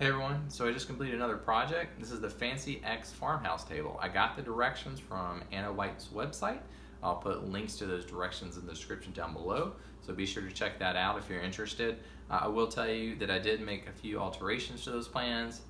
Hey everyone, so I just completed another project. This is the Fancy X Farmhouse table. I got the directions from Anna White's website. I'll put links to those directions in the description down below, so be sure to check that out if you're interested. I will tell you that I did make a few alterations to those plans.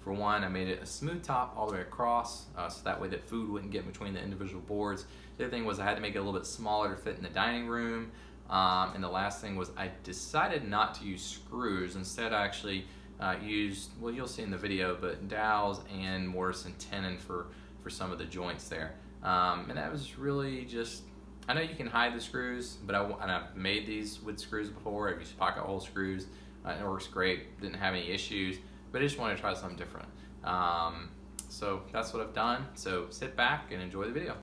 For one, I made it a smooth top all the way across, so that way that food wouldn't get between the individual boards. The other thing was I had to make it a little bit smaller to fit in the dining room. And the last thing was I decided not to use screws. Instead, I actually used, well, you'll see in the video, but dowels and mortise and tenon for some of the joints there. And that was really just, I know you can hide the screws, but I've made these with screws before. I've used pocket hole screws. It works great, didn't have any issues, but I just wanted to try something different. So that's what I've done. So sit back and enjoy the video.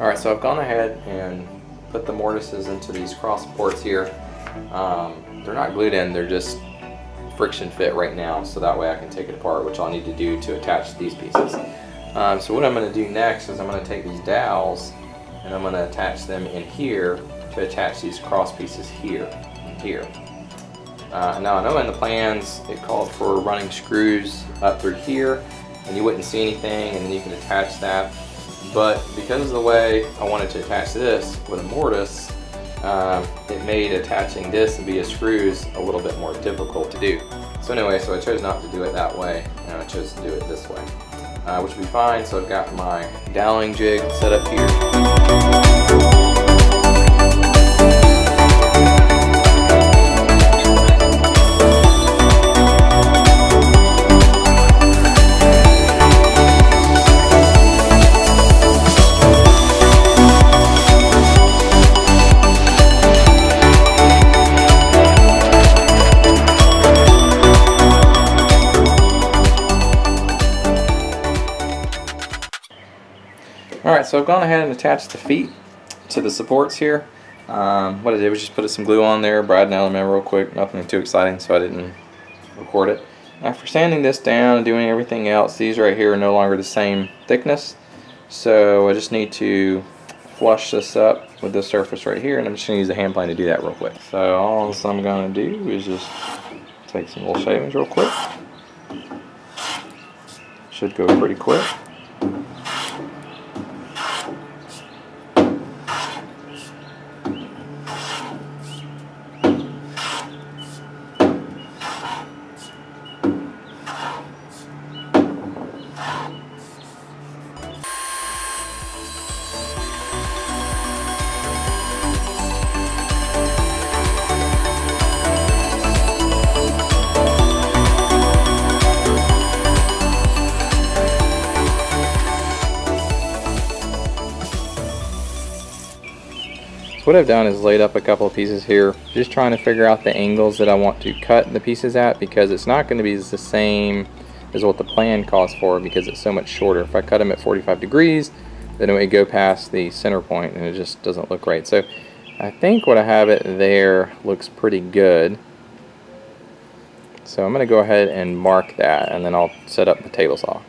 Alright, so I've gone ahead and put the mortises into these cross ports here. They're not glued in, they're just friction fit right now, so that way I can take it apart, which I'll need to do to attach these pieces. So what I'm going to do next is I'm going to take these dowels and I'm going to attach them in here to attach these cross pieces here and here. Now I know in the plans it called for running screws up through here and you wouldn't see anything and then you can attach that. But because of the way I wanted to attach this with a mortise, it made attaching this via screws a little bit more difficult to do. So So anyway, so I chose not to do it that way, and I chose to do it this way, which will be fine. So I've got my doweling jig set up here. Alright, so I've gone ahead and attached the feet to the supports here. What I did was just put some glue on there, Brad and element real quick, nothing too exciting, so I didn't record it. After sanding this down and doing everything else, these right here are no longer the same thickness, so I just need to flush this up with this surface right here, and I'm just going to use the hand plane to do that real quick. So all I'm going to do is just take some little shavings real quick. Should go pretty quick. So what I've done is laid up a couple of pieces here, just trying to figure out the angles that I want to cut the pieces at, because it's not going to be the same as what the plan calls for because it's so much shorter. If I cut them at 45 degrees, then it would go past the center point and it just doesn't look right. So I think what I have it there looks pretty good. So I'm going to go ahead and mark that, and then I'll set up the table saw.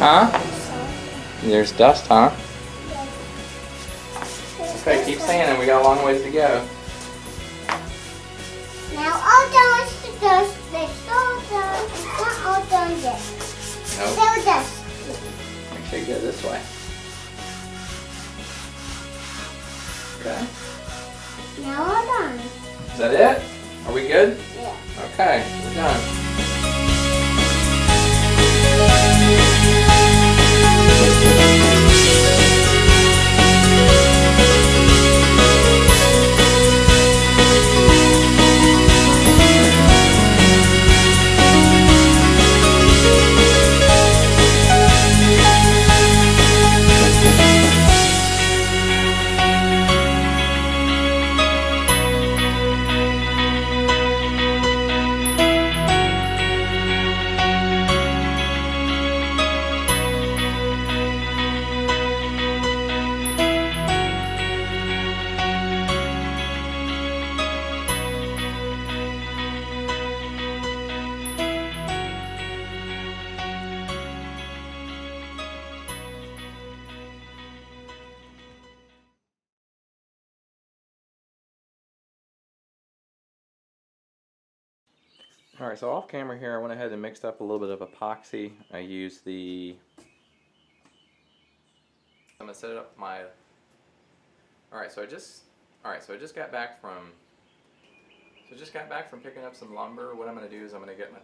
Huh? There's dust, huh? Okay, keep sanding. We got a long ways to go. Now all done is the dust. It's all done. It's not all done yet. Nope. Still dust. Make sure you go this way. Okay. Now all done. Is that it? Are we good? Yeah. Okay, we're done. Alright, so off camera here I went ahead and mixed up a little bit of epoxy. I used the... I'm going to set it up my... Alright, so I just got back from... picking up some lumber. What I'm going to do is I'm going to get my